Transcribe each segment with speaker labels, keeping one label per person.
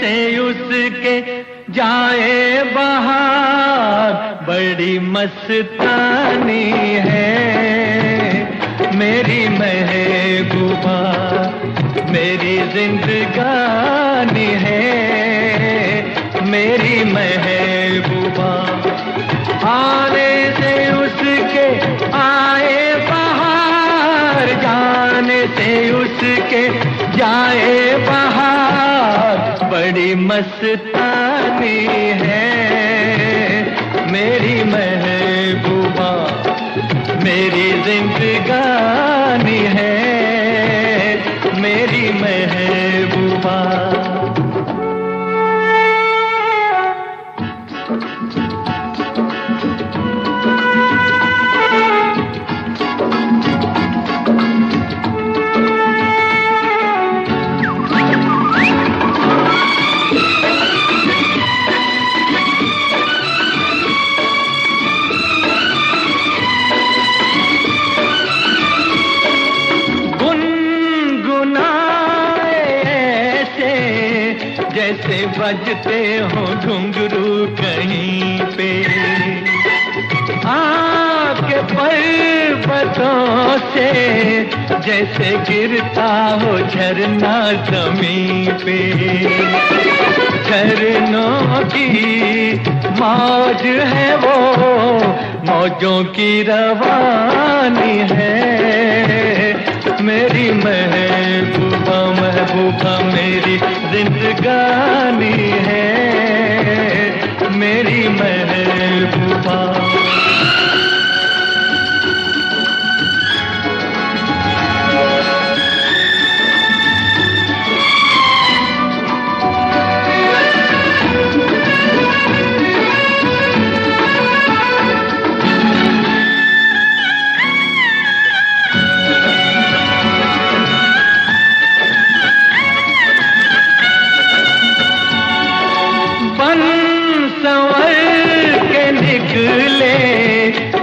Speaker 1: से उसके जाए बाहर, बड़ी मस्तानी है मेरी महबूबा, मेरी जिंदगानी है मेरी महबूबा। आने से उसके आए बाहर, जाने से उसके जाए बाहर, बड़ी मस्तानी है मेरी महबूबा, मेरी जिंदगानी है मेरी महबूबा। जैसे बजते हो घुंघरू कहीं पे, आपके पर्वतों से जैसे गिरता हो झरना जमीन पे। झरनों की मौज है वो, मौजों की रवानी है मेरी महबूबा, महबूबा मेरी जिंदगानी है मेरी महबूबा।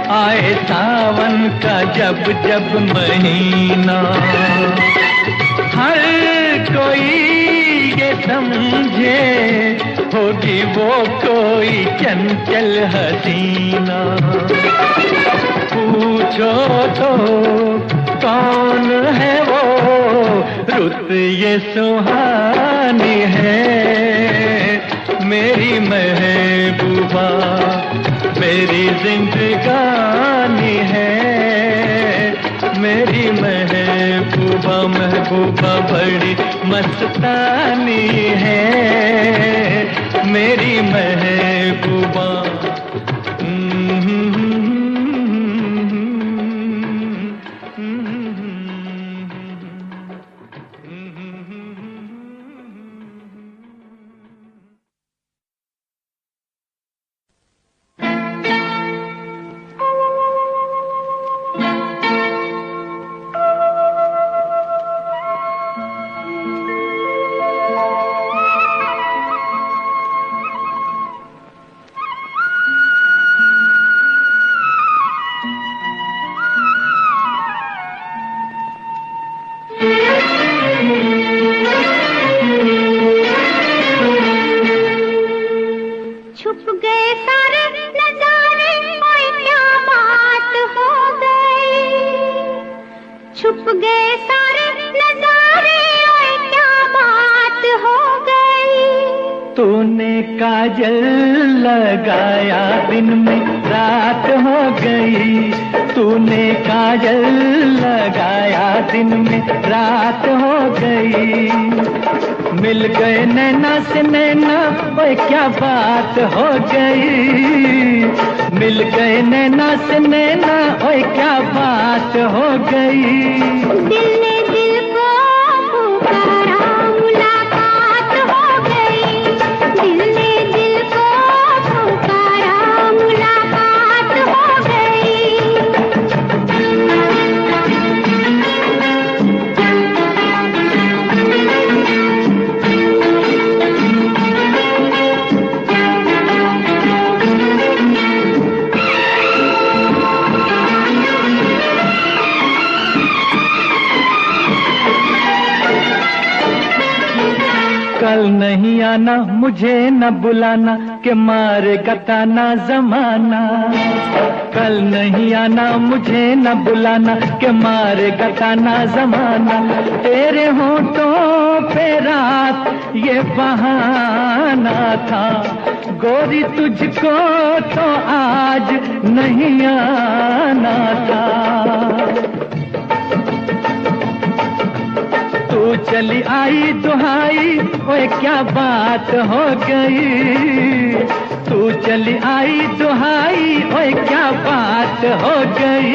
Speaker 1: आए सावन का जब जब महीना, हर कोई ये समझे होगी वो कोई चंचल हसीना। पूछो तो कौन है वो, रुत ये सुहानी है मेरी महबूबा, मेरी जिंदगानी है मेरी महबूबा, महबूबा बड़ी मस्तानी है मेरी महबूबा। तूने काजल लगाया दिन में रात हो गई, तूने काजल लगाया दिन में रात हो गई। मिल गए नैना से नैना, ओए क्या बात हो गई। मिल गए नैना से नैना, ओए क्या बात हो गई।
Speaker 2: दिल ने दिल को पुकारा, मुलाकात हो गई। दिल ने दिल को पुकारा, मुलाकात हो गई।
Speaker 1: कल नहीं आना मुझे न बुलाना कि मारेगा ताना जमाना। कल नहीं आना मुझे न बुलाना कि मारेगा ताना जमाना। तेरे होठों पे रात ये बहाना था, गोरी तुझको तो आज नहीं आना था। तू चली आई दुहाई, ओए क्या बात हो गई। तू चली आई दुहाई, ओए क्या बात हो गई।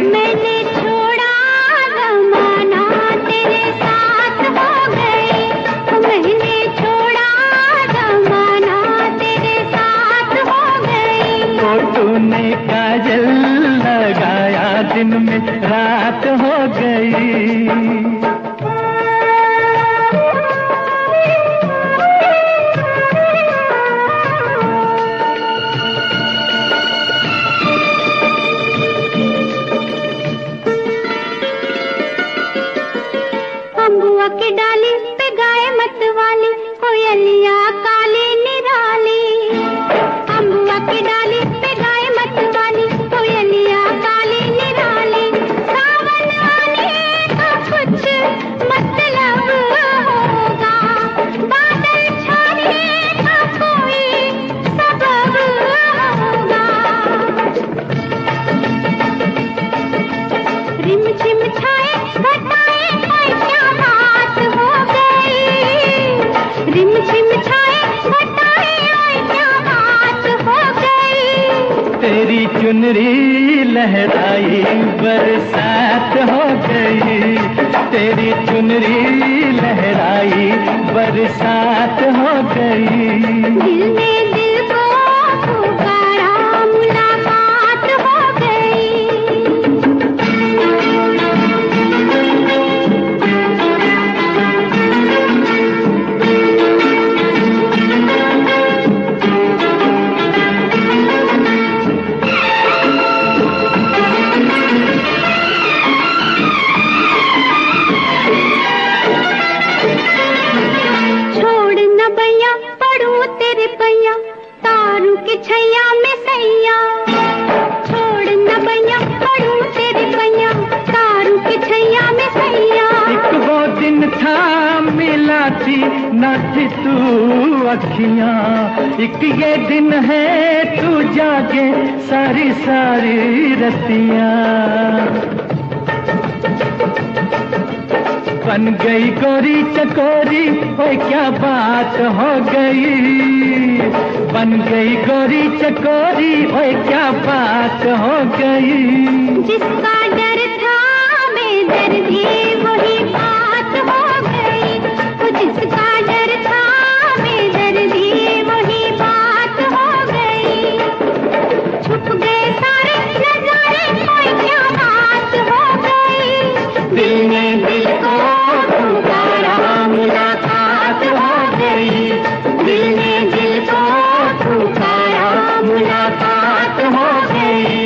Speaker 2: मैंने छोड़ा जमाना तेरे साथ हो गई। मैंने छोड़ा जमाना तेरे साथ हो गई।
Speaker 1: तो तूने काजल लगाया दिन में रात हो गई।
Speaker 2: अम्बुआ की डाली पे गाय मतवाली, कोयलिया काली निराली। अम्बुआ की डाली पे गाय मतवाली, कोयलिया काली निराली। सावन आने का कुछ मतलब होगा, बादल छाने का कोई सबब होगा। रिम झिम छाए घटाए, क्या बात हो गई। रिम झिम छाए घटाए, क्या बात हो गई।
Speaker 1: तेरी चुनरी लहराई बरसात हो गई। तेरी चुनरी लहराई बरसात हो गई।
Speaker 2: दिल ने दिल को पुकारा, मुलाकात हो गई। छोड़ न भैया पढ़ूं तेरे पैया, तारू के छैया में सैया। छोड़ न भैया पढ़ूं तेरे पैया, तारू के छैया में सैया।
Speaker 1: एक वो दिन था मिला थी न थी तू अखियां, एक ये दिन है तू जागे सारी सारी रतियां। बन गई गोरी चकोरी, ओए क्या बात हो गई। बन गई गोरी चकोरी, ओए क्या बात हो गई।
Speaker 2: जिसका डर था बेदर्दी, वही बात हो गई। वो जिसका डर था बेदर्दी, वही बात हो गई। छुप गए सारे नजारे, कोई क्या बात हो गई।
Speaker 1: दिल ने दिल को पुकारा, मुलाकात हो गई। दिल ने दिल को पुकारा, मुलाकात हो गई।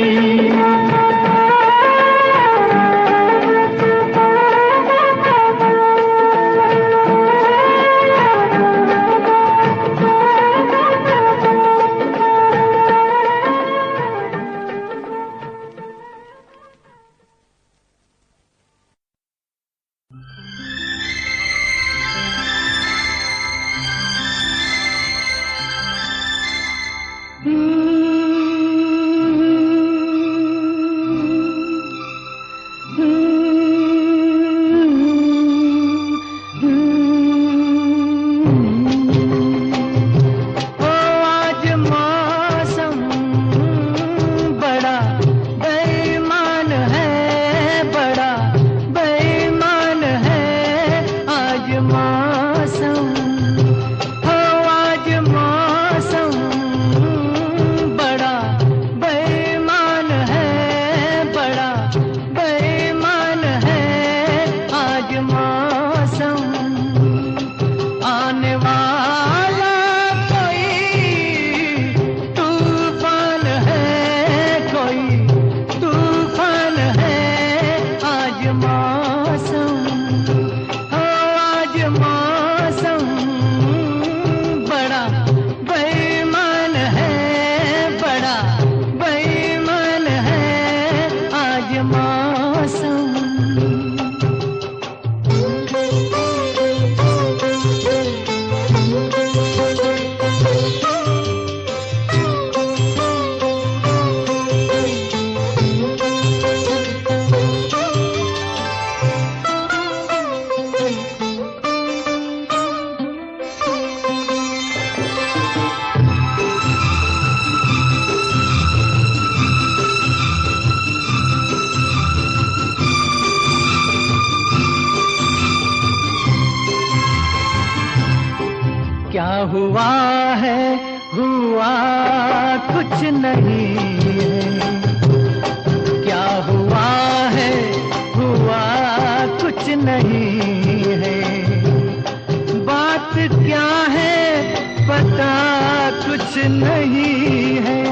Speaker 1: मौसम बड़ा बेईमान है, बड़ा बेईमान है आज मौसम। क्या हुआ है, हुआ कुछ नहीं है। क्या हुआ है, हुआ कुछ नहीं है। बात क्या है पता कुछ नहीं है।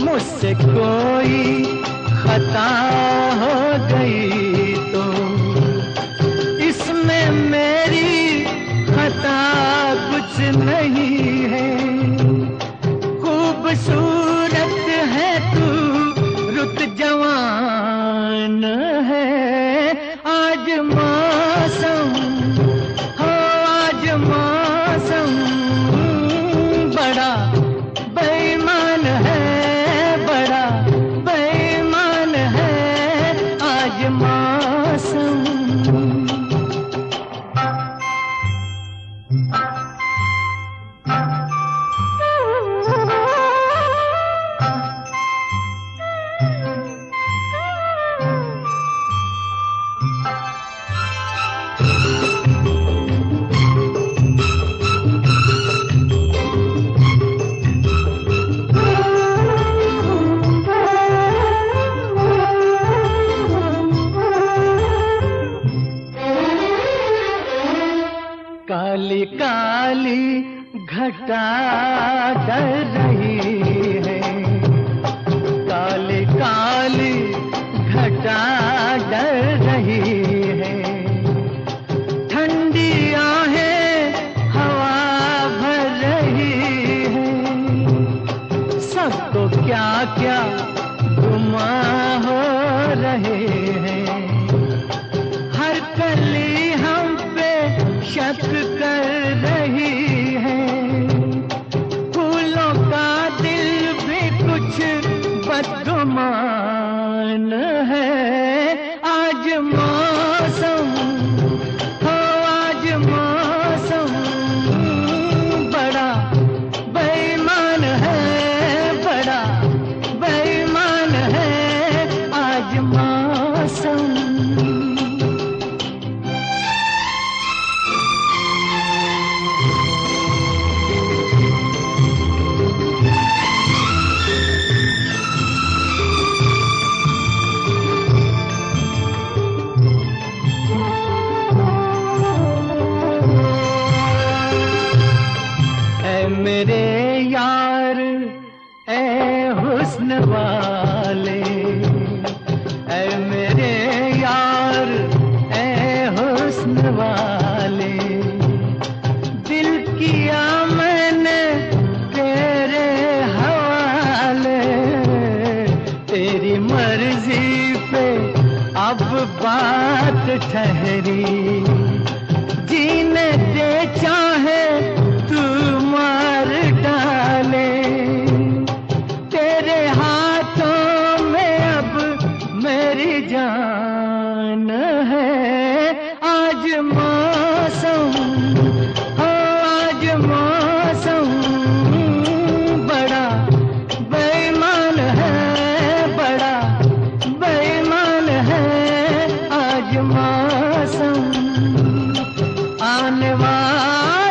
Speaker 1: मुझसे कोई खता हो गई तो इसमें मेरी खता कुछ नहीं है। खूबसूरत है तू, रुत जवान है आज मौसम, हो आज मौसम बड़ा बेईमान है, बड़ा बेईमान है आज मौसम। काली काली घटा डर रही है, काली काली घटा डर रही है। ठंडी आहें हवा भर रही है। सबको क्या क्या गुमा हो रहे हैं। हर कली हम पे शक कर रही है। फूलों का दिल भी कुछ बदगुमान है आज मौसम, हो आज मौसम बड़ा बेईमान है, बड़ा बेईमान है आज मौसम। मेरे यार ए हुस्न वाले, ए मेरे यार ए हुस्न वाले। दिल किया मैंने तेरे हवाले। तेरी मर्जी पे अब बात ठहरी। जीने दे चाहे तू मार डाले। तेरे हाथों में अब मेरी जान है आज मौसम, हो आज मौसम बड़ा बेईमान है, बड़ा बेईमान है आज मौसम। आने वाला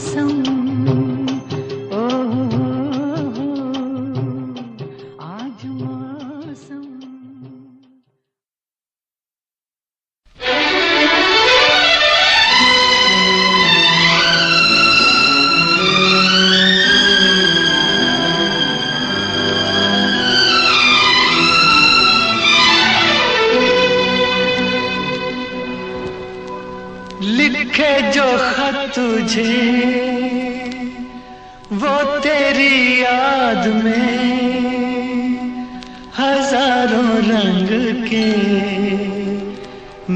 Speaker 1: मौसम, ओ आज मौसम। लिखे जो खत तुझे वो तेरी याद में हजारों रंग के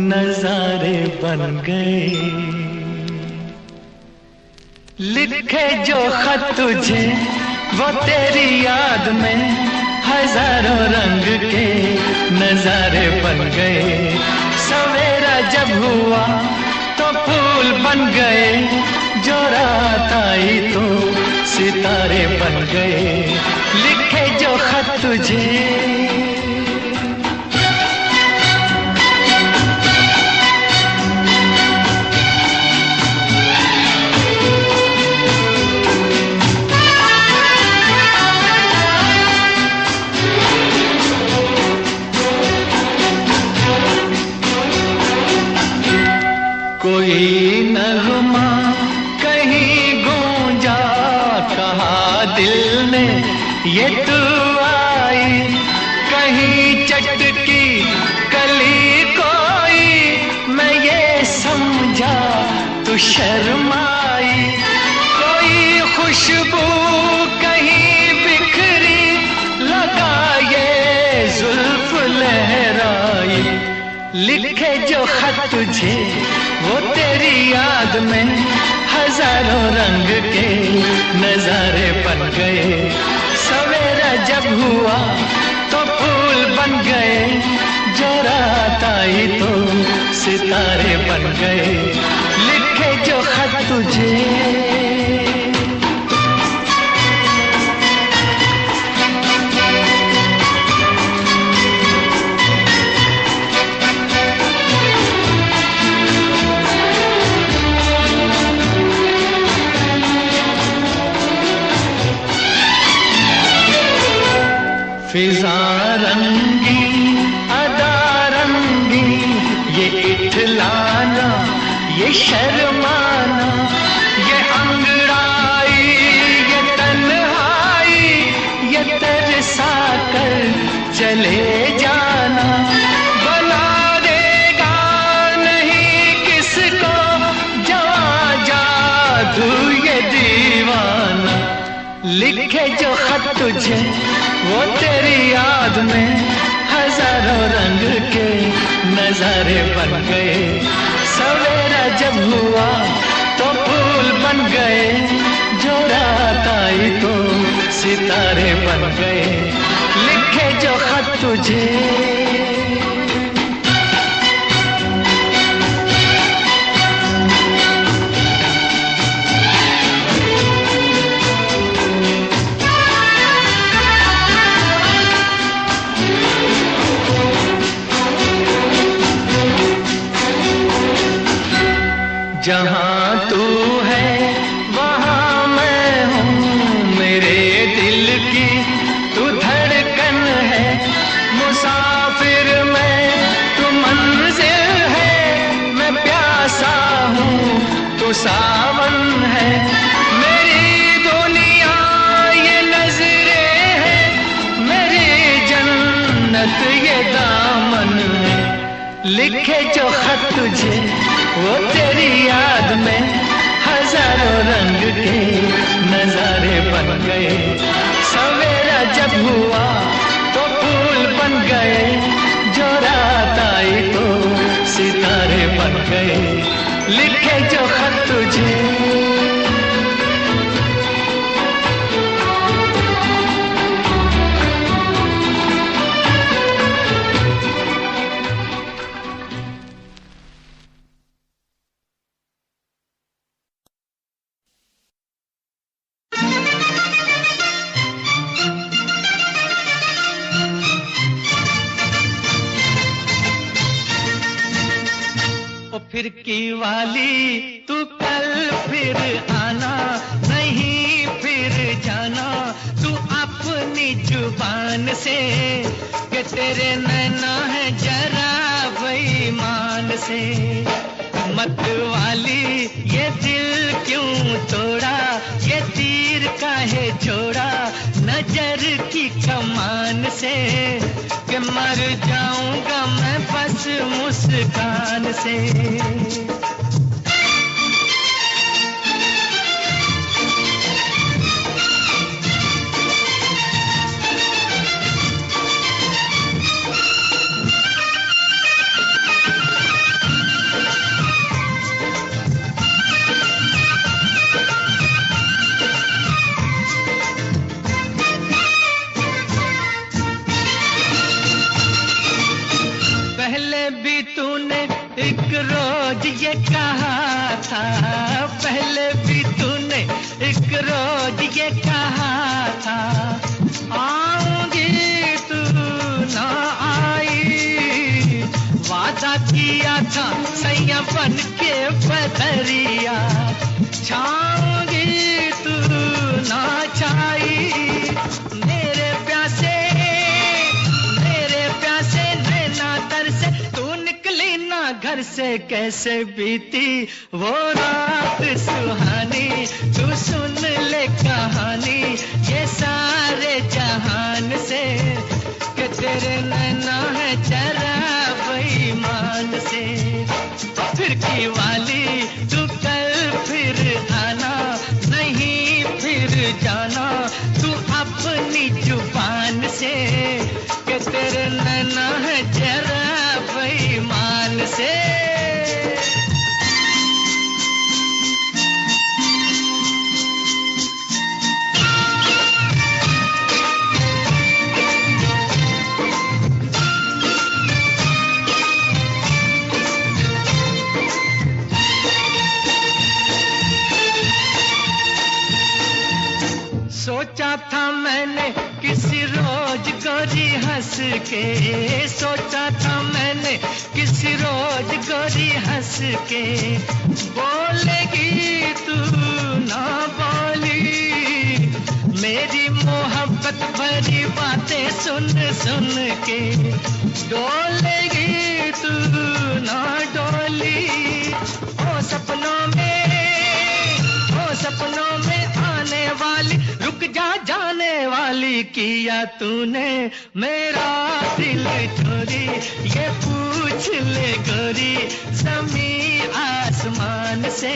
Speaker 1: नजारे बन गए। लिखे जो खत तुझे वो तेरी याद में हजारों रंग के नजारे बन गए। सवेरा जब हुआ तो फूल बन गए, जो रात आई तो सितारे बन गए। लिखे जो खत तुझे कोई नगमा कहीं गूंजा, कहा दिल ने ये तू आई। कहीं चटकी कली कोई, मैं ये समझा तू शर्माई। कोई खुशबू कहीं बिखरी, लगा ये जुल्फ लहराई। लिखे जो खत तुझे वो तेरी याद में हजारों रंग के नजारे बन गए। सवेरा जब हुआ तो फूल बन गए, जो रात आई तो सितारे बन गए। लिखे जो खत तुझे फिजा रंगी अदा रंगी, ये इठलाना ये शर्माना, ये अंगड़ाई ये तन्हाई, ये तरसा कर चले जाना। बना देगा नहीं किसको जवां जादू ये दीवाना। लिखे जो खत तुझे वो तेरी याद में हजारों रंग के नजारे बन गए। सवेरा जब हुआ तो फूल बन गए, जो रात आई तो सितारे बन गए। लिखे जो खत तुझे जहाँ तू है वहाँ मैं हूँ, मेरे दिल की तू धड़कन है। मुसाफिर मैं तू मंजिल है, मैं प्यासा हूँ तू सावन है। मेरी दुनिया ये नजरें है, मेरी जन्नत ये दामन है। लिखे जो खत तुझे वो तेरी याद में हजारों रंग के नजारे बन गए। सवेरा जब हुआ तो फूल बन गए, जो रात आई तो सितारे बन गए। लिखे जो खत तुझे फिरकी वाली तू कल फिर आना, अपनी जुबान से कि तेरे नैना है जरा बेईमान से। मत वाली ये दिल क्यों तोड़ा, ये तीर काहे छोड़ा नजर की कमान से कि मर जाऊंगा मैं बस मुस्कान से। पहले भी तूने एक रोज ये कहा था, पहले भी तूने एक रोज ये कहा था, आऊंगी तू ना आई। वादा किया था सैया बन के बदरिया, छाऊंगी तू ना छाई। मेरे प्यासे नैना तर से तू निकली ना घर से, कैसे बीती वो रात सुहानी। तू सुन ले कहानी ये सारे जहान से कि तेरे नैना है जरा बेईमान से। फिरकी वाली तू कल फिर आना, नहीं फिर जाना तू अपनी जुबान से कि तेरे नैना है जरा बेईमान से। सोचा था मैंने किसी रोज गोरी हंस के, सोचा था मैंने किसी रोज गोरी हंस के, बोलेगी तू ना बोली मेरी मोहब्बत भरी बातें सुन सुन के, डोलेगी तू ना डोली। ओ सपनों में आने वाली, रुक जा जाने वाली, किया तूने मेरा दिल चोरी। ये पूछ ले गोरी ज़मी आसमान से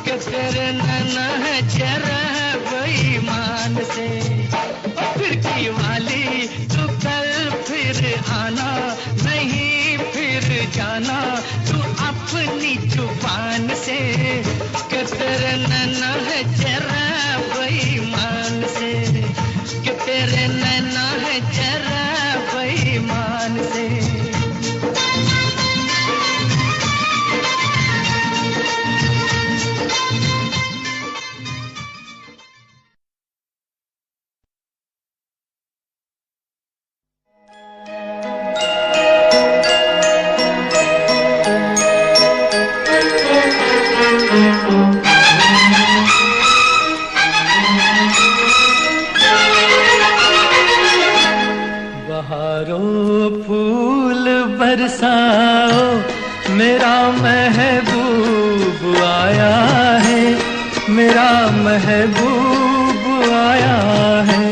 Speaker 1: कि तेरे नैना है जरा बेईमान से। फिरकी वाली तू कल फिर आना, नहीं फिर जाना तू अपनी जुबान से कि तेरे नैना है जरा बेईमान से, कि तेरे नैना है जरा बेईमान से। बरसाओ मेरा महबूब आया है, मेरा महबूब आया है।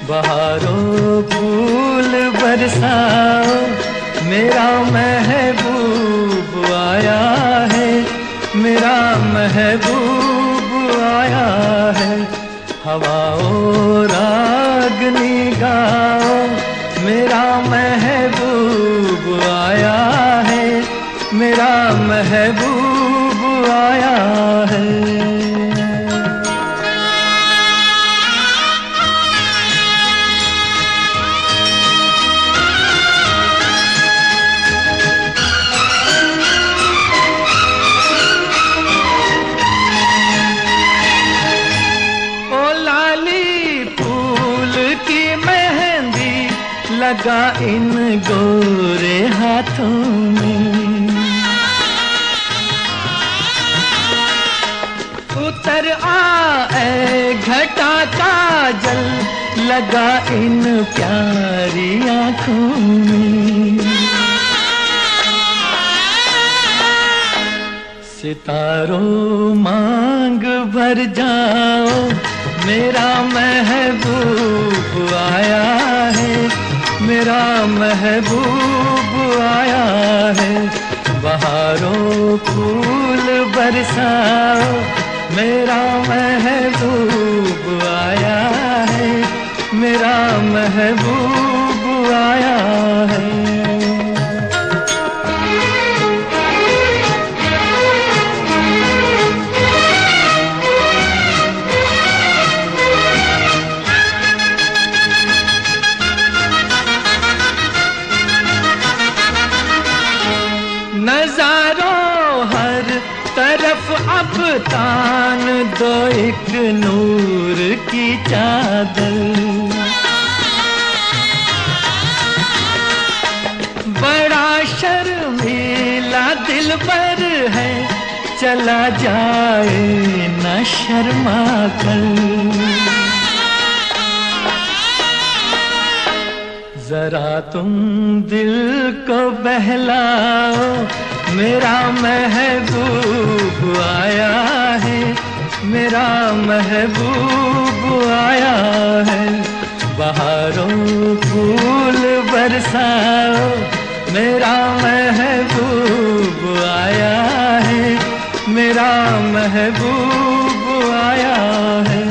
Speaker 1: बहारों फूल बरसाओ मेरा महबूब आया है, मेरा महबूब आया है। हवाओं रागनी गाओ मेरा महबूब आया है, मेरा महबूब आया है। ओ लाली फूल की मेहंदी लगा इन गोरे हाथों में, उतर आए घटा का जल लगा इन प्यारी आँखों में। सितारों मांग भर जाओ मेरा महबूब आया है, मेरा महबूब आया है। बहारों फूल बरसाओ मेरा महबूब आया है, मेरा महबूब आया है। नजारों हर तरफ अब तान दो एक नूर की चादर। बड़ा शर्मीला दिलबर है चला जाए न शर्मा कर। जरा तुम दिल को बहलाओ मेरा महबूब आया है, मेरा महबूब आया है। बहारों फूल बरसाओ मेरा महबूब आया है, मेरा महबूब आया है।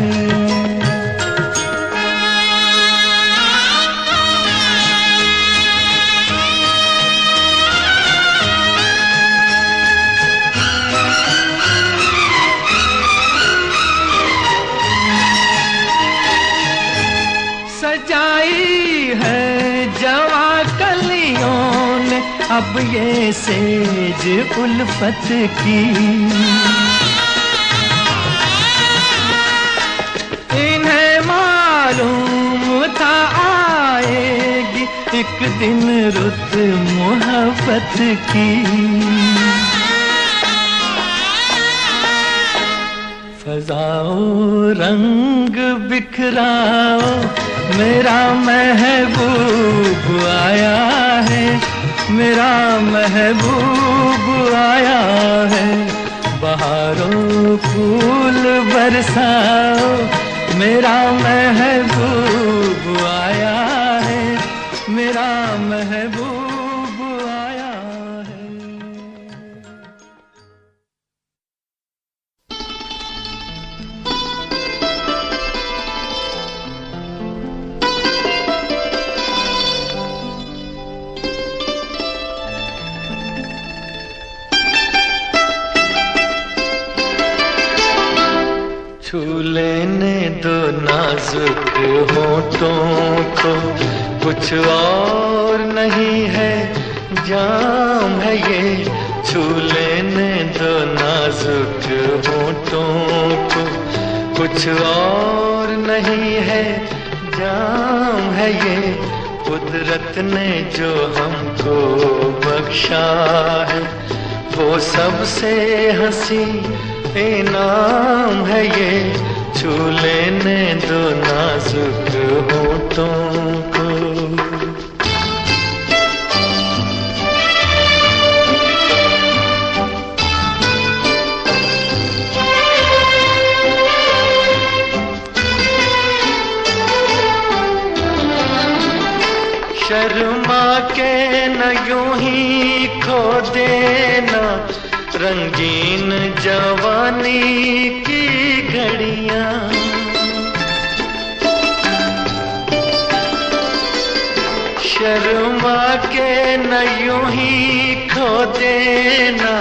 Speaker 1: सजाई है जवा कलियों ने अब ये सेज उल्फत की। इन्हें मालूम था आएगी एक दिन रुत मोहब्बत की। फजाओ रंग बिखराओ मेरा महबूब आया है, मेरा महबूब आया है। बहारों फूल बरसाओ मेरा महबूब आया है, मेरा महबूब आया है। छू लेने दो नाजुक होठों को, कुछ और नहीं है जाम है ये। छू लेने दो नाजुक होठों को, कुछ और नहीं है जाम है ये। कुदरत ने जो हमको बख्शा है वो सबसे हंसी इनाम है ये। छू लेने दो नाजुक होठों को। शर्मा के न यूं ही खो देना रंगीन जवानी की घड़ियां। शर्मा के न यूं ही खो देना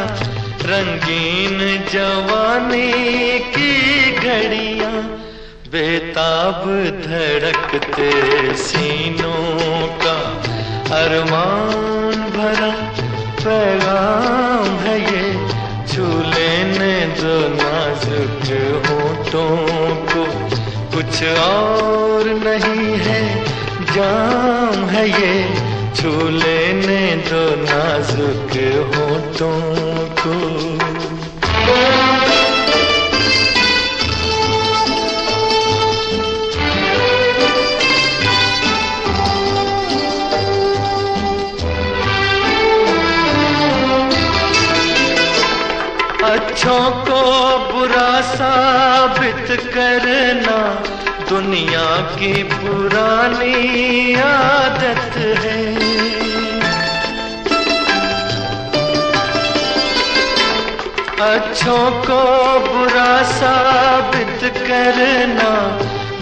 Speaker 1: रंगीन जवानी की घड़ियां। बेताब धड़कते सीनों का अरमान भरा पैगाम है ये। छू लेने दो नाजुक होठों को, कुछ और नहीं है जाम है ये। छू लेने दो नाजुक होठों को। साबित करना दुनिया की पुरानी आदत है। अच्छों को बुरा साबित करना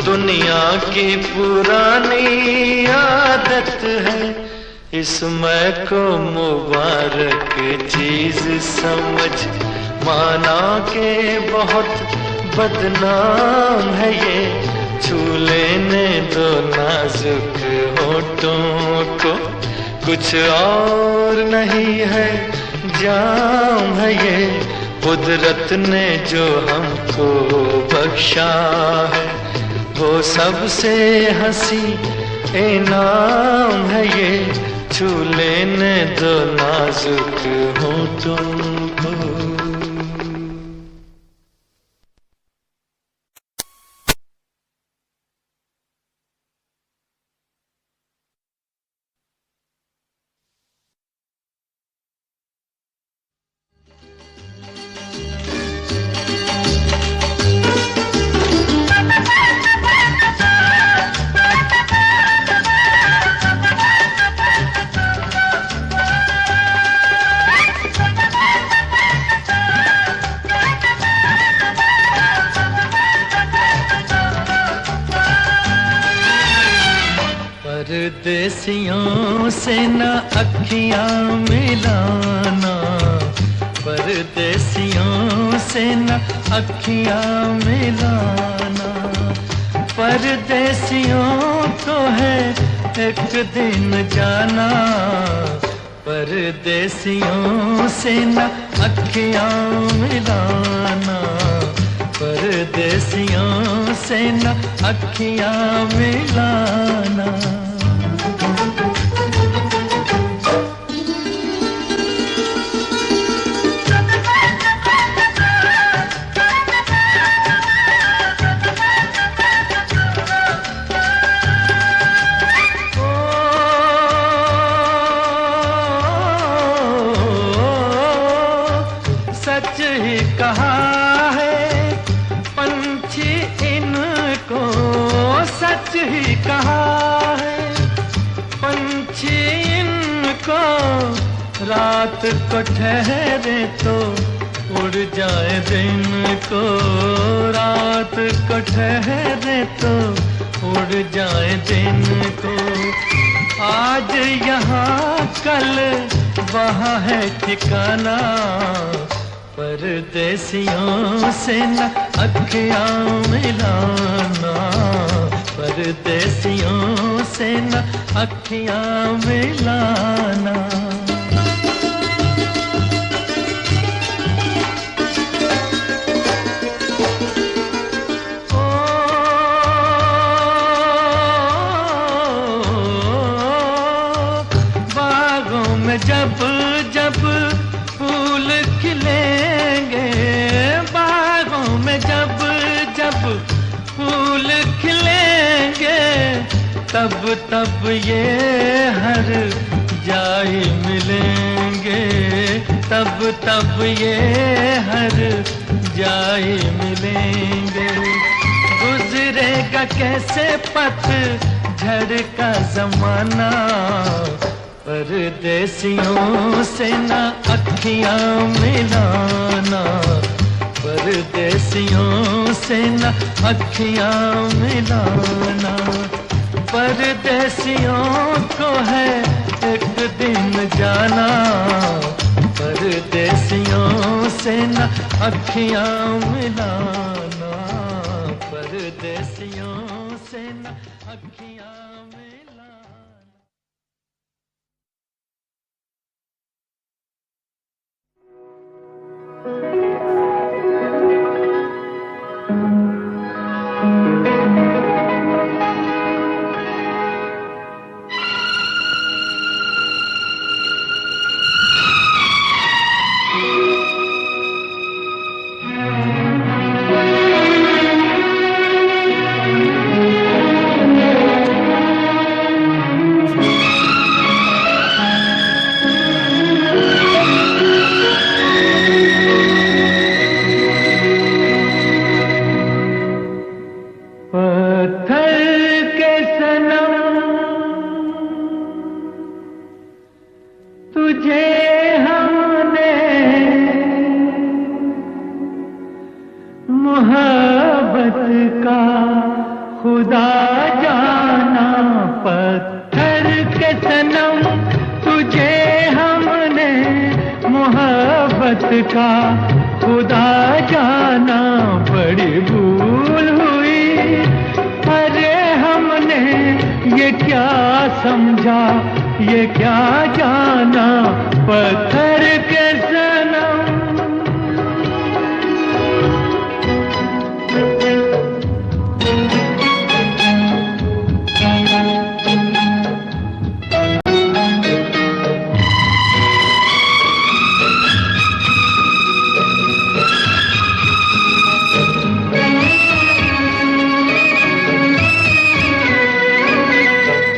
Speaker 1: दुनिया की पुरानी आदत है। इसमें को मुबारक चीज समझ माना के बहुत बदनाम है ये। छू लेने दो नाजुक होठों को, कुछ और नहीं है जाम है ये। कुदरत ने जो हमको बख्शा है वो सबसे हंसी इनाम है ये। छू लेने दो नाजुक होठों को। परदेसियों से न अखियां मिलाना, परदेसियों से न अखियां मिलाना। परदेसियों को है एक दिन जाना, परदेसियों से न अखियां मिलाना। परदेसियों से न अखियां मिलाना। सच ही कहा है पंछी इनको, सच ही कहा है पंछी इनको। रात को ठहरे तो उड़ जाए दिन को, रात को ठहरे तो उड़ जाए दिन को। आज यहाँ कल वहाँ है ठिकाना, परदेसियों से न अखियां मिलाना। परदेसियों से न अखियां मिलाना। बागों में जब जब फूल खिलेंगे, बागों में जब जब फूल खिलेंगे, तब तब ये हर जाई मिलेंगे, तब तब ये हर जाई मिलेंगे। गुजरेगा कैसे पतझड़ का जमाना, परदेसियों से न अखियां मिलाना। परदेसियों से न अखियां मिलाना। परदेसियों को है एक दिन जाना, परदेसियों से न अखियां मिलाना। परदेसियों से न अखियां मिलाना। मोहब्बत का खुदा जाना, पत्थर के सनम तुझे हमने मोहब्बत का खुदा जाना, बड़ी भूल हुई। अरे हमने ये क्या समझा, ये क्या जाना, पत्थर के सनम।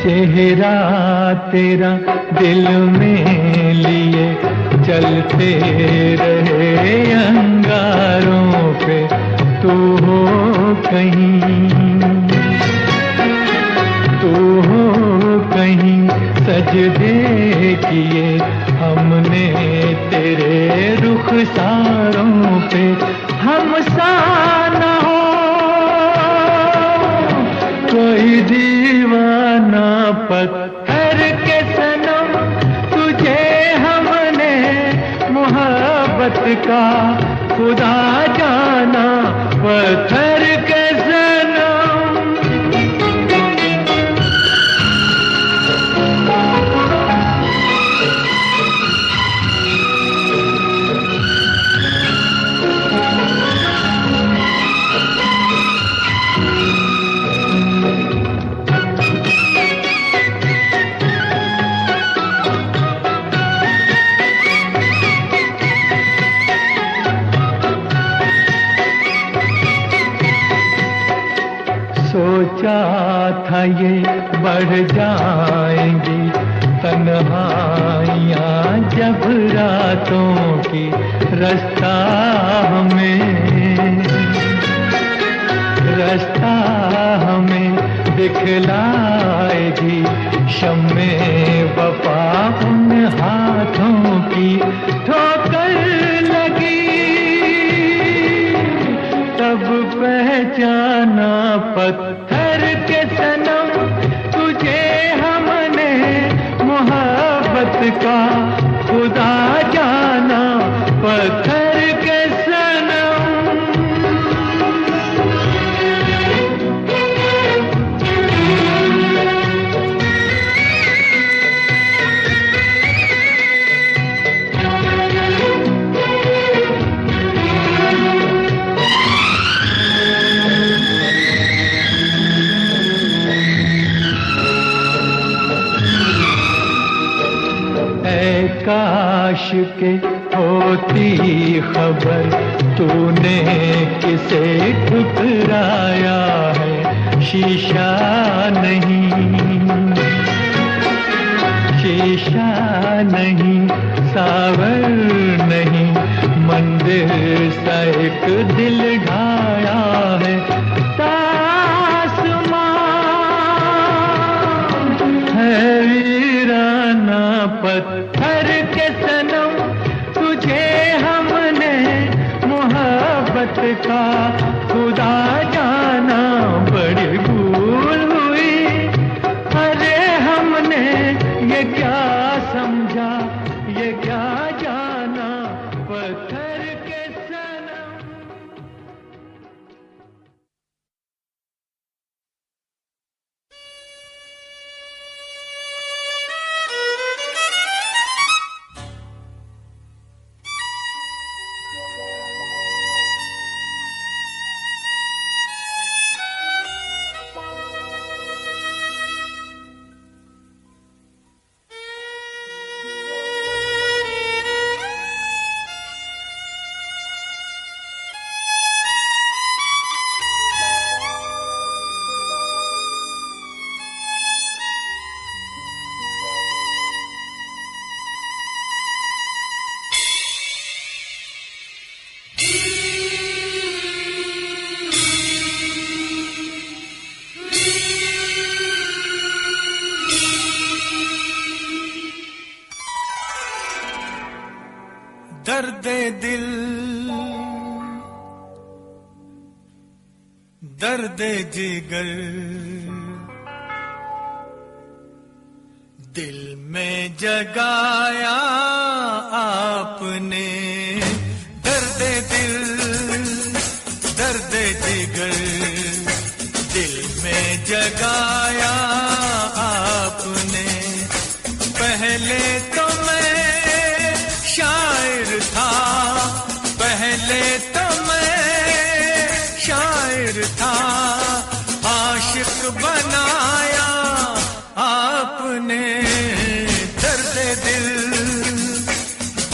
Speaker 1: चेहरा तेरा दिल में लिए चलते रहे अंगारों पे, तू हो कहीं, तू हो कहीं, सजदे किए हमने तेरे रुखसारों पे। हम सा न हो कोई दीवाना, पत्थर के सनम तुझे हमने मोहब्बत का खुदा जाना, पत्थर के सनम। सोचा था ये बढ़ जाएंगी तन्हाइयाँ जब रातों की, रास्ता हमें दिखलाएगी शम्मे वफा उन हाथों की। ठोकर लगी तब पहचाना, पत्थर के सनम तुझे हमने मोहब्बत का खुदा जाना, पत्थर के सनम। काश के होती खबर तूने किसे ठुकराया है, शीशा नहीं, सावर नहीं, मंदिर सा एक दिल ढाया है। तासमान है वीराना, पत्थर के सनम तुझे हमने मोहब्बत का खुदा जाना, बड़ी भूल हुई। अरे हमने ये क्या समझा, ये क्या जाना, पत्थर के सनम।
Speaker 3: दर्दे दिल दर्द जिगर दिल में जगाया आपने, दर्द दिल दर्द जिगर दिल में जगाया आपने। पहले तो मैं शायर था, पहले तो मैं शायर था, आशिक बनाया आपने। दर्द दिल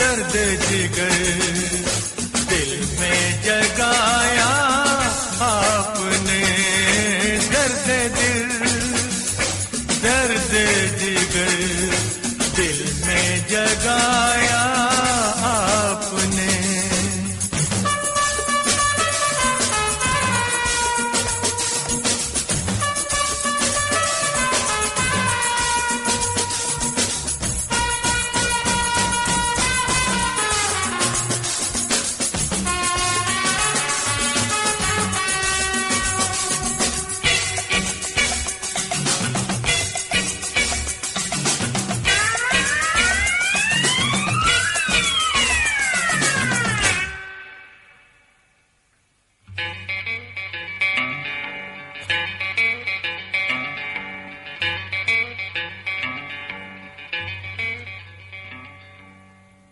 Speaker 3: दर्द जिगर दिल में जगाया आपने, दर्द दिल दर्द जिगर दिल में जगाया आपने।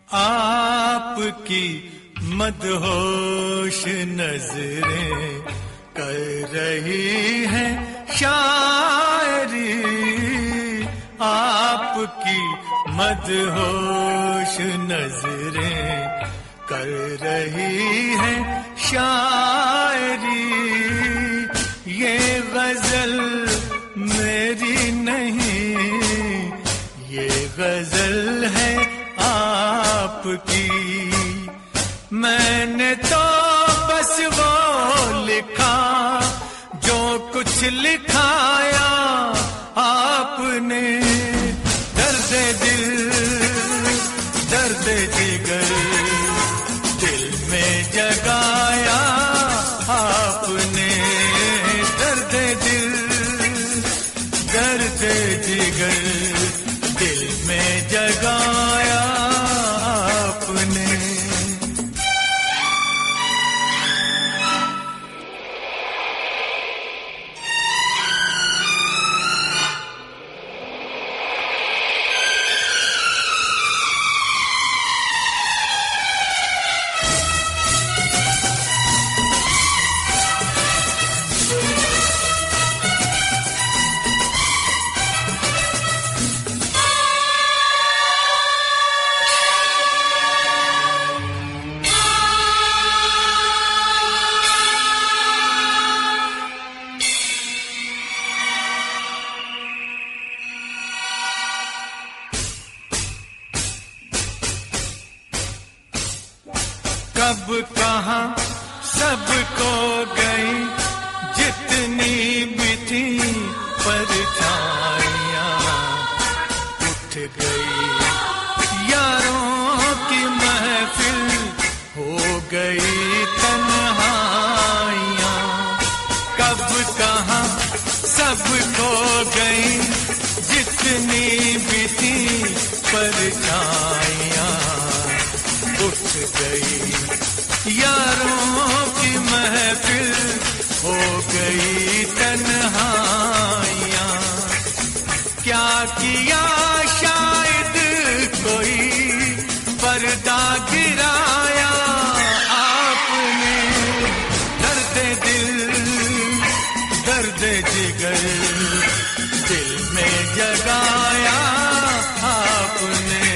Speaker 3: आपकी मदहोश नजरें कर रही हैं शायरी, आपकी मदहोश नजरें कर रही हैं शायरी। ये गजल मेरी नहीं, ये गजल है आपकी। मैंने तो बस वो लिखा जो कुछ लिखाया आपने। दर्द दिल दर्द जिगर दिल में जगाया आपने, दर्द दिल दर्द जिगर दिल में जगाया आपने। कब कहाँ सबको गई जितनी भी थी परछाइयाँ, उठ गई यारों की महफिल, हो गई तन्हाइयाँ। कब कहाँ सबको गई जितनी भी थी परछाइयाँ, उठ गई यारों की महफिल, हो गई तन्हाइयाँ। क्या किया शायद कोई पर्दा गिराया आपने। दर्द दिल दर्द जिगर दिल में जगाया आपने,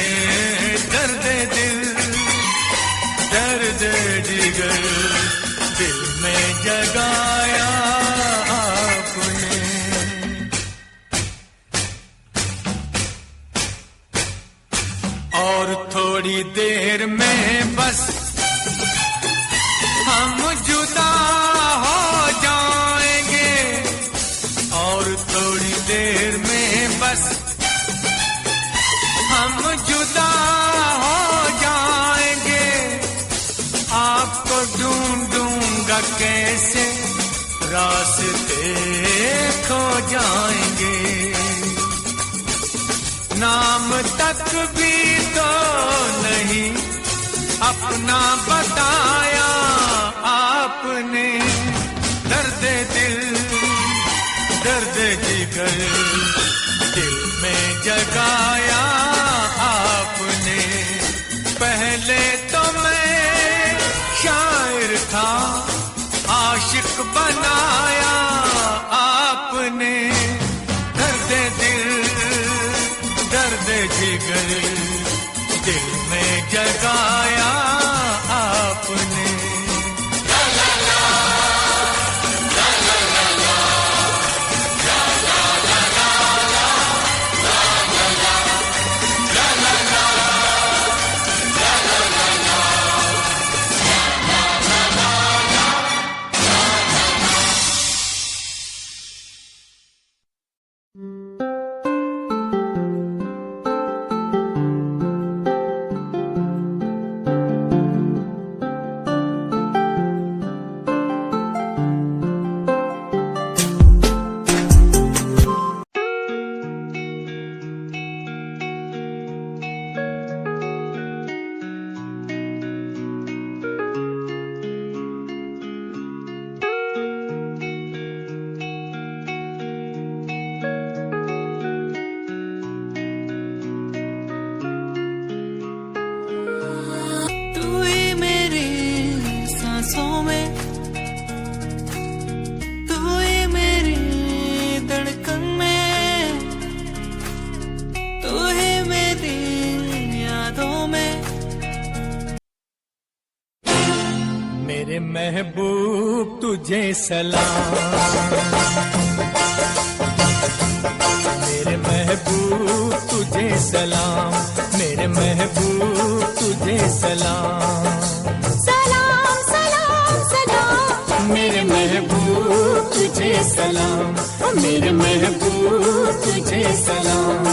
Speaker 3: दर्द दिल दर्द जिगर दिल में जगाया आपने। और थोड़ी देर में बस हम जुदा हो जाएंगे, और थोड़ी देर में बस रास्ते खो जाएंगे। नाम तक भी तो नहीं अपना बताया आपने, दर्द दिल दर्द जिगर दिल में जगाया आपने। पहले तो मैं शायर था, आशिक बनाया आपने, दर्द दिल दर्द जिगर दिल में जगाया आपने। मेरे महबूब तुझे सलाम, मेरे महबूब तुझे सलाम, मेरे महबूब तुझे सलाम।
Speaker 2: सलाम सलाम सलाम
Speaker 3: मेरे महबूब तुझे सलाम, मेरे महबूब तुझे सलाम।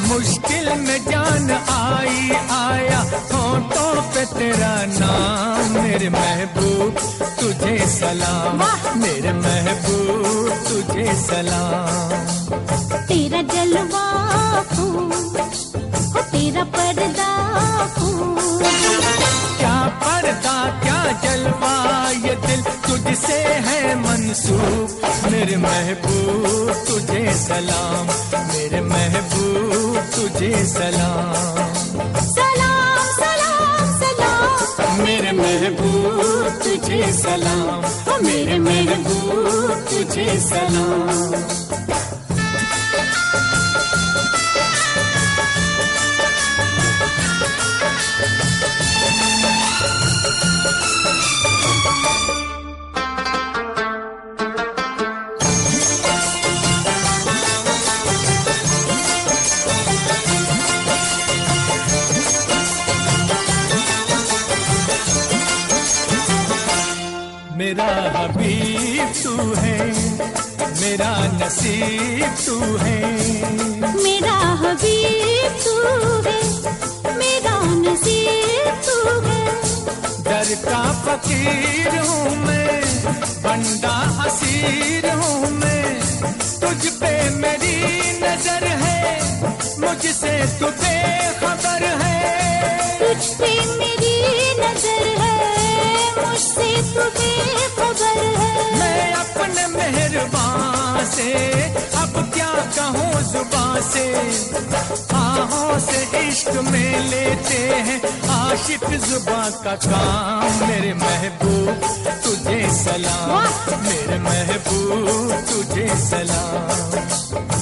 Speaker 3: मुश्किल में जान आई आया होठों पे तेरा नाम, मेरे महबूब तुझे सलाम, मेरे महबूब तुझे सलाम।
Speaker 2: तेरा जलवा खूब हो, तेरा पर्दा खूब,
Speaker 3: क्या पर्दा क्या जलवा ये दिल तुझसे है मंसूब, मेरे महबूब तुझे सलाम, मेरे महबूब तुझे सलाम।
Speaker 2: सलाम सलाम सलाम
Speaker 3: मेरे महबूब तुझे सलाम, मेरे महबूब तुझे सलाम। मेरा हबीब तू है, मेरा नसीब तू है,
Speaker 2: मेरा हबीब तू है, मेरा नसीब तू है।
Speaker 3: दर का फकीर हूँ मैं, बंदा असीर हूँ मैं, तुझ पे मेरी नजर है, मुझसे तू बेखबर है।
Speaker 2: तुझ पे मेरी नजर है, मुझसे तू बेखबर है।
Speaker 3: मैं अपने मेहरबान से अब क्या कहूँ जुबान से, आहों से इश्क में लेते हैं आशिक जुबान का काम। मेरे महबूब तुझे सलाम, मेरे महबूब तुझे सलाम।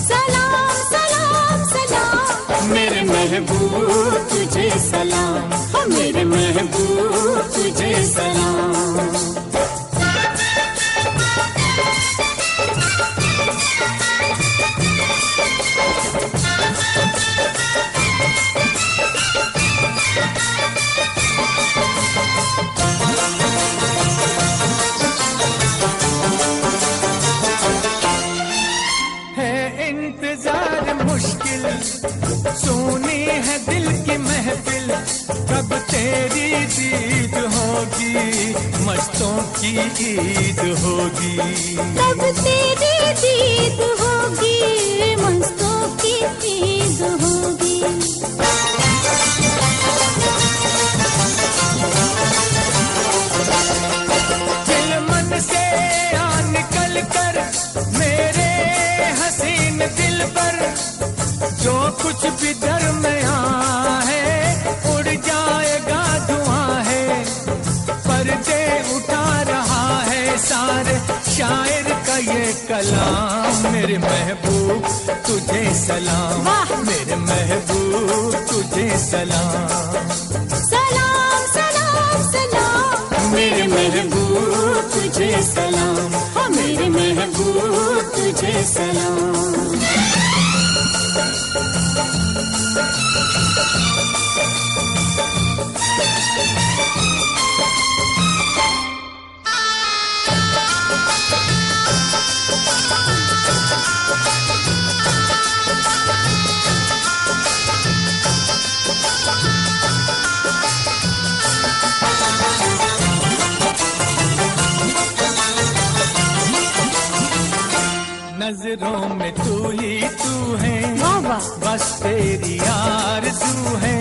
Speaker 2: सलाम सलाम सलाम
Speaker 3: मेरे महबूब तुझे सलाम, मेरे महबूब तुझे सलाम। सुनी है दिल की महफिल, कब तेरी दीद होगी, मस्तों की ईद होगी,
Speaker 2: तब तेरी दीद होगी, मस्तों की ईद होगी।
Speaker 3: दिल मन से आ निकल कर मेरे हसीन दिल पर, जो कुछ भी दरमिया है उड़ जाएगा धुआं है। पर्दे उठा रहा है सारे शायर का ये कलाम, मेरे महबूब तुझे सलाम, मेरे महबूब तुझे सलाम।
Speaker 2: सलाम सलाम सलाम,
Speaker 3: मेरे महबूब तुझे सलाम, मेरे महबूब तुझे सलाम। नजरों में तू ही तू है, बस तेरी आरज़ू है।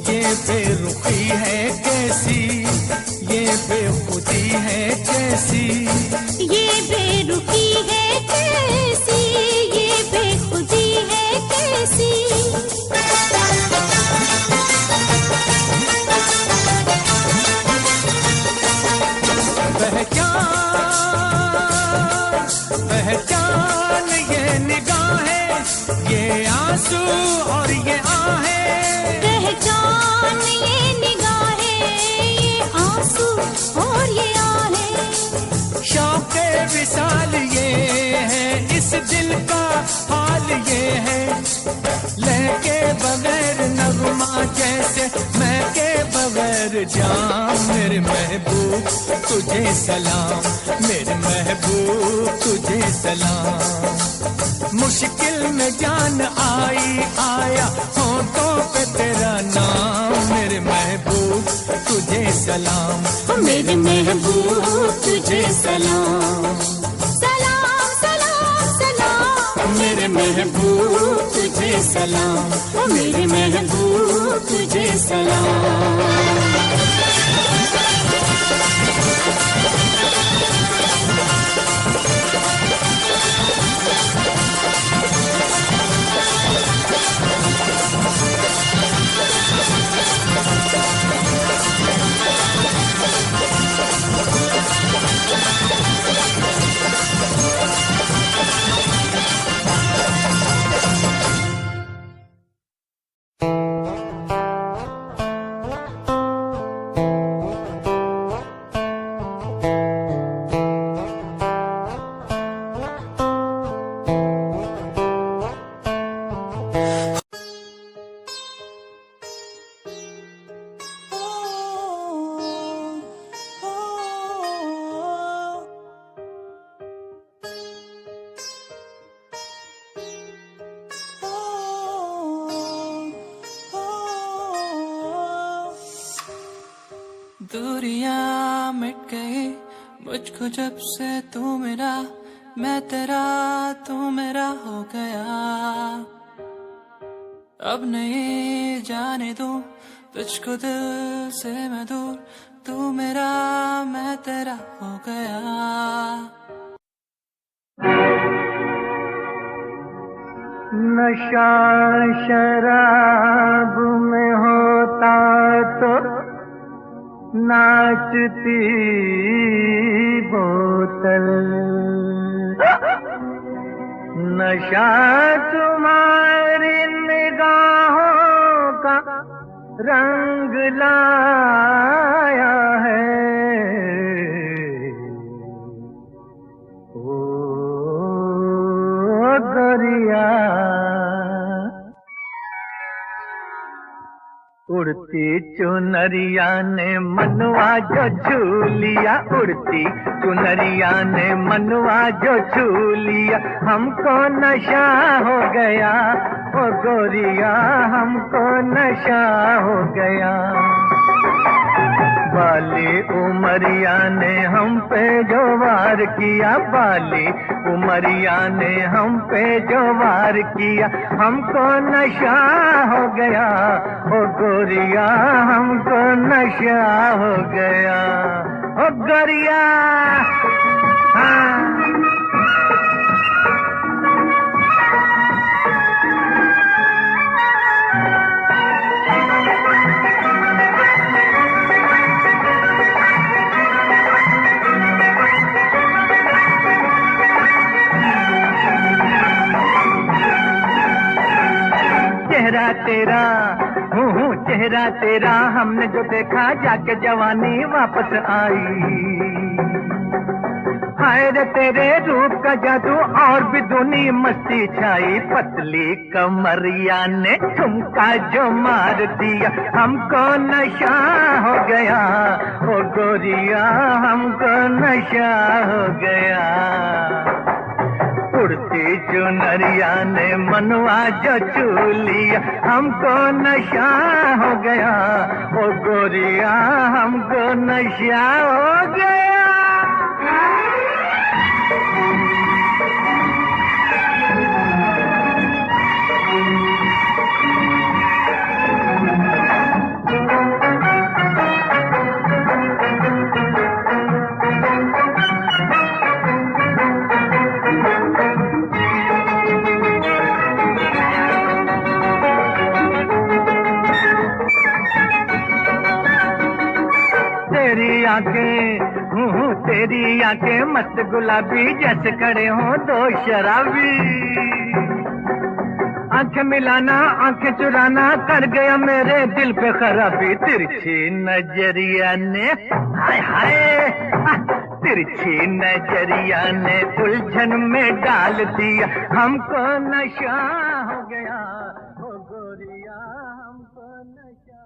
Speaker 3: ये बेरुखी है कैसी, ये बेखुदी है कैसी,
Speaker 2: ये बेरुखी है कैसी, ये बेखुदी है कैसी।
Speaker 3: पहचान ये निगाहें, ये आंसू और ये आहें,
Speaker 2: पहचान ये निगाहें, ये आंसू और ये आहें।
Speaker 3: शौक़े विसाल ये है, इस दिल का हाल ये है। लेके बगैर नगमा जैसे मैं के बगैर जाम, मेरे महबूब तुझे सलाम, मेरे महबूब तुझे सलाम। मुश्किल में जान आई आया होठों पे तेरा नाम, मेरे महबूब तुझे सलाम, मेरे महबूब तुझे सलाम।
Speaker 2: सलाम सलाम सलाम,
Speaker 3: मेरे महबूब तुझे सलाम, मेरे महबूब तुझे सलाम।
Speaker 4: दूरियां मिट गई मुझको जब से तू मेरा, मैं तेरा तू मेरा हो गया। अब नहीं जाने दूं तुझको दिल से मैं दूर, तू मेरा मैं तेरा हो गया।
Speaker 1: नशा शराब में होता तो नाचती बोतल, नशा तुम्हारी निगाहों का रंग लाया है। ओ दरिया उड़ती चुनरिया ने मनवा जो छू लिया, उड़ती चुनरिया ने मनवा जो छू लिया। हमको नशा हो गया ओ गोरिया, हमको नशा हो गया। बाली उमरिया ने हम पे जो वार किया, बाली उमरिया ने हम पे जो वार किया, हमको नशा हो गया ओ गोरिया, हमको नशा हो गया ओ गोरिया। हाँ चेहरा तेरा चेहरा तेरा हमने जो देखा, जाके जवानी वापस आई। हाय रे तेरे रूप का जादू और भी दुनी मस्ती छाई, पतली कमरिया ने ठुमका जो मार दिया, हमको नशा हो गया ओ गोरिया, हमको नशा हो गया। उड़ती चुनरिया ने मनवा जो चूलिया, हमको नशा हो गया ओ गोरिया, हमको नशा हो गया। तेरी आंखें मस्त गुलाबी जैसे खड़े हो दो शराबी, आंखें मिलाना आंखें चुराना कर गया मेरे दिल पे खराबी। तिरछी नजरिया ने हाय हाय, तिरछी नजरिया ने उलझन में डाल दिया, हमको नशा हो गया ओ गोरिया, हमको नशा।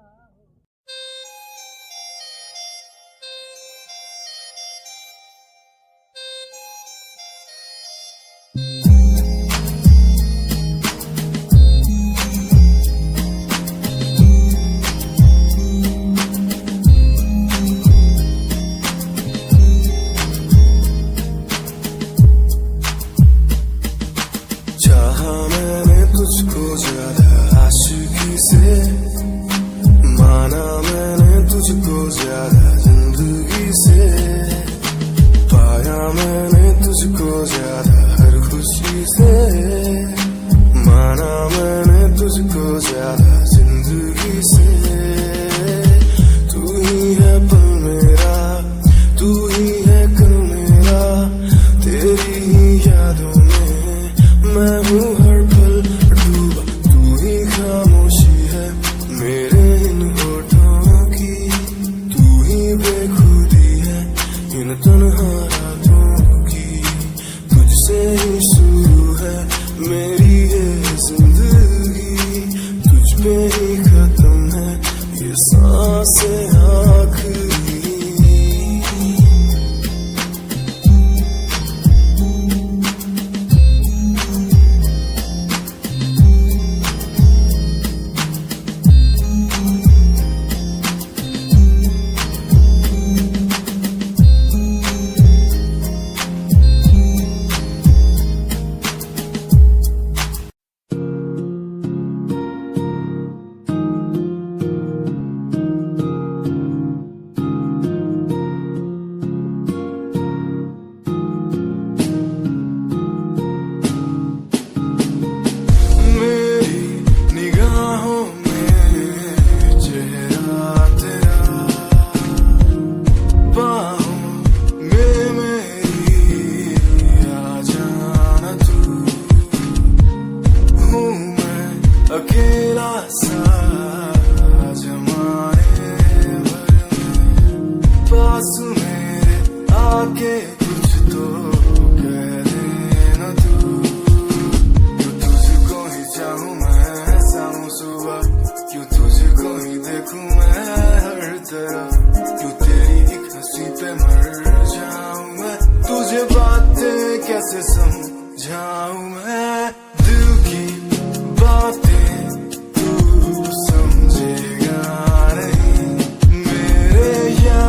Speaker 5: चाहा मैंने तुझको ज्यादा आशिकी से, माना मैंने तुझको ज्यादा जिंदगी से, पाया मैंने तुझको ज्यादा हर खुशी से, माना मैंने तुझको ज्यादा जिंदगी से। तू ही है पल मेरा, तू ही है कल मेरा, तेरी ही यादों मैं हूँ हर पल डूबा, तू ही खामोशी है मेरे इन होठों की, तू ही बेखुदी है इन तन्हा रातों की, तुझसे ही शुरू है मेरी ये जिंदगी, तुझ पे ही खत्म है ये सांसें आखिरी। अकेला सा जमाने भर में, पास मेरे आके कुछ तो कह देना तू, क्यों तुझको ही चाहूं मैं ऐसा हूँ सुबह, क्यों तुझको ही देखूं मैं हर तरफ, क्यों तेरी एक हंसी पे मर जाऊं मैं, तुझे बातें कैसे समझाऊं मैं, दिल की बातें समझेगा नहीं मेरे यार।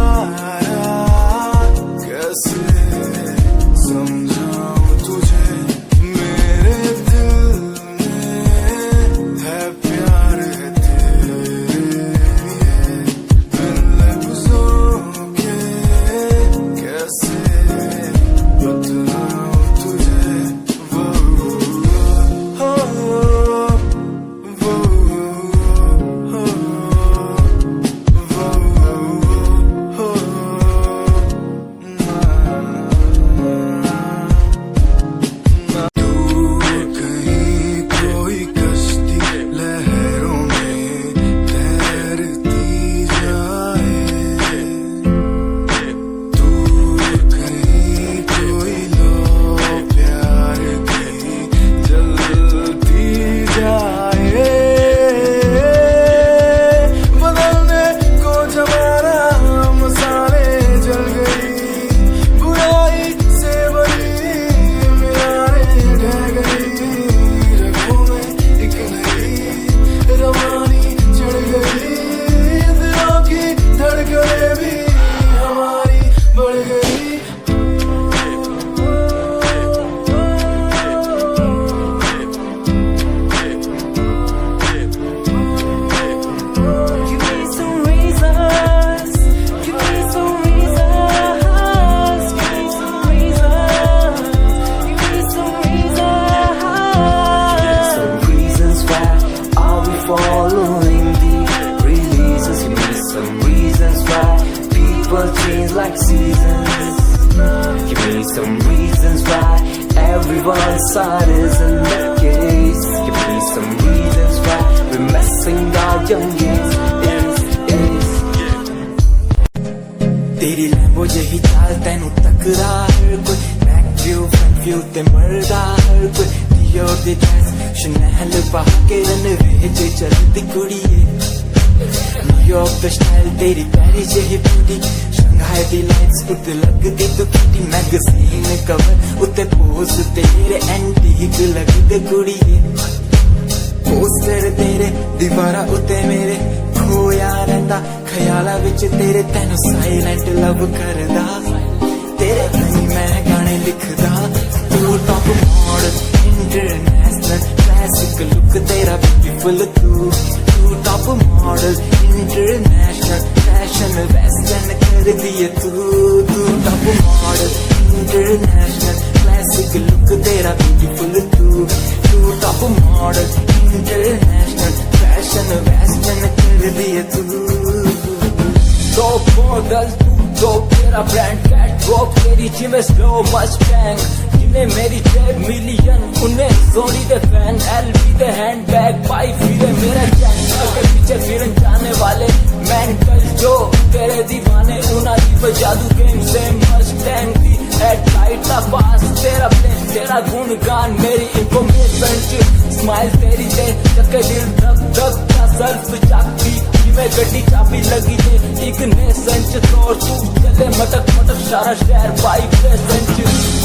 Speaker 6: one side is in the case. Give me some reasons why we're messing our young years. तेरी लैम्बो यही चाल तेनू तकदा हर कोई, बैक व्यू फ्रंट व्यू ते मरदा हर कोई, दियो दी ड्रेस शनैल पा के रनवे च चलदी कुड़िए, न्यूयॉर्क दा स्टाइल तेरी पेरिस यही ब्यूटी, शंघाई दी लाइट्स उत्ते लगदी तू किटी, मैगजीन कवर उत्ते पोज तेरे एंटीक लगदे कुड़िए, पोस्टर तेरे दीवारा उत्ते मेरे खोया रहिंदा ख्याला विच तेरे, तैनू साइलेंट लव करदा, तेरे लिए मैं गाने लिखदा, तू top model international classic look तेरा ब्यूटीफुल, तू top model international fashion western कर दिए, तू top model international classic look तेरा ब्यूटीफुल, तू top model international fashion western कर दिए, तू टॉप मॉडल, तू टॉप तेरा ब्रांड कैट वॉक तेरी जिमें स्लो मस्टैंग, जिन्हें मेरी जेब मिलियन उन्हें सोनी दे फैन, एलवी दे हैंडबैग पाई फिरे मेरा चैन, के पीछे फिरन जाने वाले मेंटल जो तेरे दीवाने, उना दी जादू गेम से मस्टैंग दी हेडलाइट दा पास, तेरा प्लेन तेरा गुणगान मेरी इंफॉर्मेशन, स्माइल तेरी दे चक्के दिल धक धक का सर्फ चाकती, जिमें गड्डी चाबी लगी दे एक ने संच तोड़, तू चले मटक मटक सारा शहर वाइब्रेशन,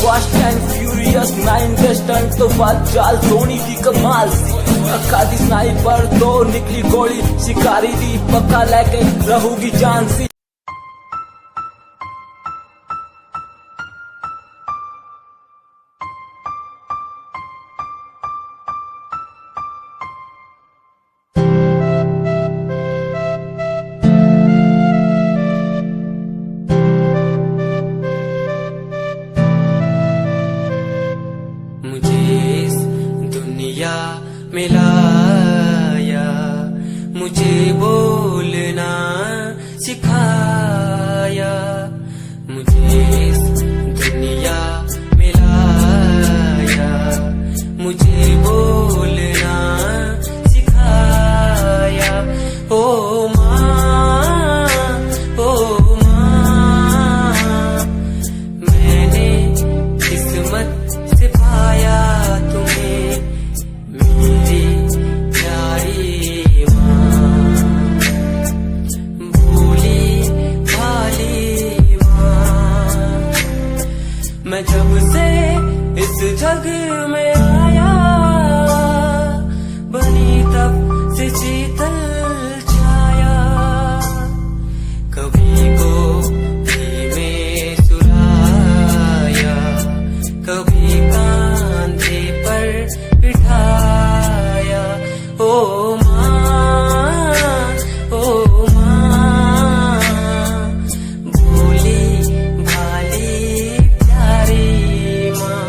Speaker 6: फास्ट एंड फ्यूरियस 9 के स्टंट तो बात चाल सोनी की कमाल सी, अक्का दी स्नाइपर तो निकली गोली, शिकारी दी पक्का लेके रहूगी जान सी। मिलाया मुझे बोलना सिखाया, मुझे इस दुनिया मिलाया, मुझे बोलना सिखाया, ओ माँ मैंने किस्मत से पाया तुम्हें, मेरी प्यारी माँ, भोली भाली माँ, मैं जब से इस जग में आया, बनी तब से शीतल छाया, कभी को में सुलाया, कभी कांधे पर बिठाया, ओ माँ भोली भाली प्यारी माँ।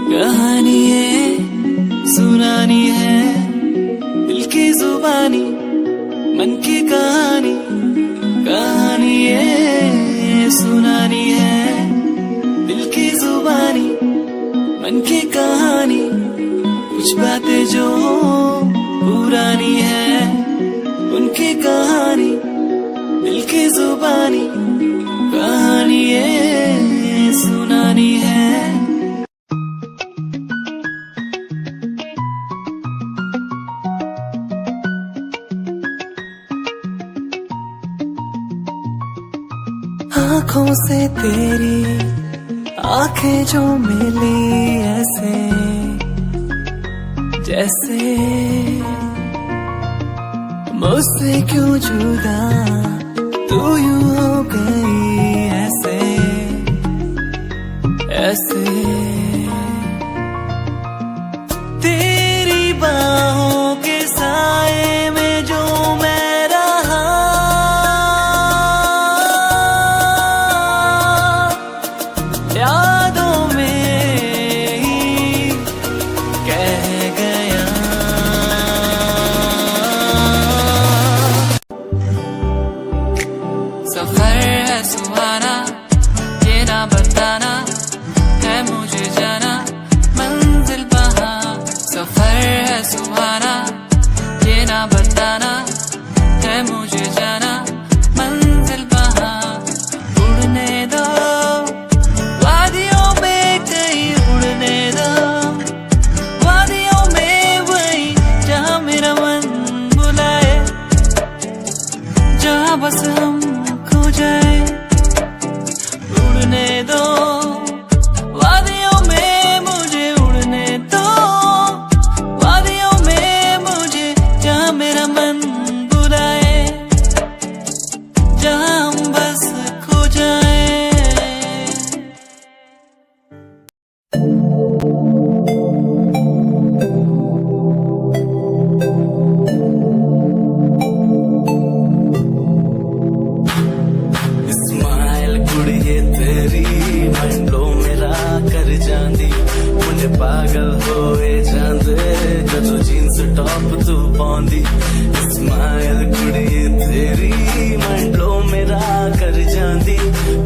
Speaker 6: कहानी है सुनानी है, दिल की जुबानी मन की कहानी, कहानी है सुनानी है, दिल की जुबानी मन की कहानी, कुछ बातें जो पुरानी है उनकी कहानी, दिल की जुबानी कहानी है सुनानी है। आँखों से तेरी आंखें जो मिली ऐसे जैसे, मुझसे क्यों जुदा तू यूं हो गई ऐसे ऐसे, तेरी बाहों के साए में जो मैं रहा,
Speaker 4: उड़ने दो, वादियों में मुझे उड़ने दो, वादियों में मुझे, जहाँ मेरा मन बुलाए, जहाँ हम बस खो जाए।
Speaker 6: स्माइल कुड़िए तेरी मंडो मेरा कर जांदी, मुझे पागल होए जांदे जदों जीन्स टॉप तू पाउंदी। स्माइल कुड़िए तेरी मंडो मेरा कर जांदी,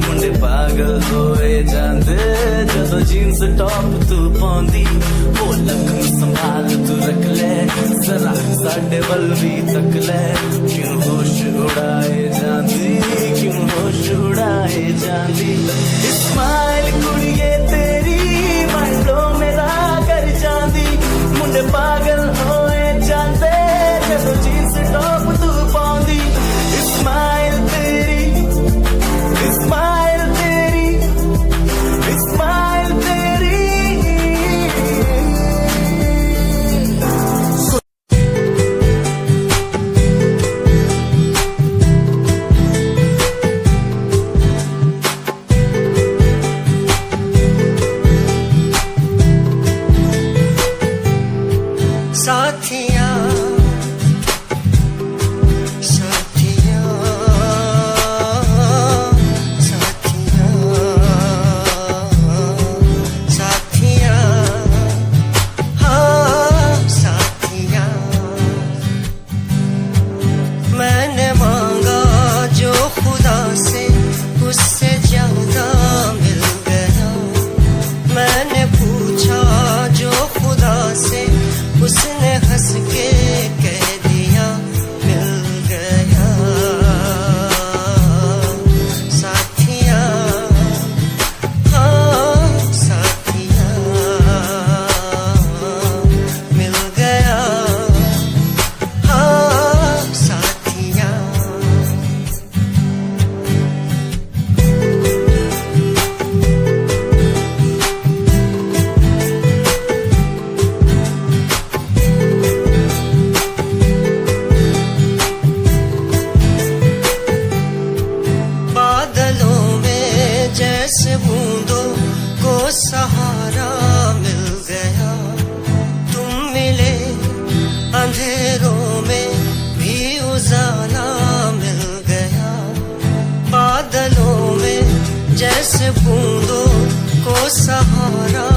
Speaker 6: मुझे पागल होए जांदे जदों जीन्स टॉप तू पाउंदी। वो लखन संभाल तू रख ले, जरा साडे वल भी तक ले, क्यों होश उड़ाए जांदी, क्यों होश उड़ाए जांदी। स्माइल कुड़िए तेरी मंडो मेरा कर जांदी, मुंडे पागल होए जांदे जदों जीन्स टॉप तू पाउंदी। स्माइल तेरी, स्माइल तेरी, स्माइल तेरी।
Speaker 7: साथिया साथिया साथिया साथिया, हाँ साथिया। मैंने मांगा जो खुदा से उससे ज्यादा मिल गया, मैंने पूछा जो खुदा से उसने हंस के कह दिया मिल गया। साथिया, हाँ साथिया, मिल गया, हाँ साथिया। बादलों में जैसे बूंदों को सहारा मिल गया, तुम मिले अंधेरों में भी उजाला मिल गया। बादलों में जैसे बूंदों को सहारा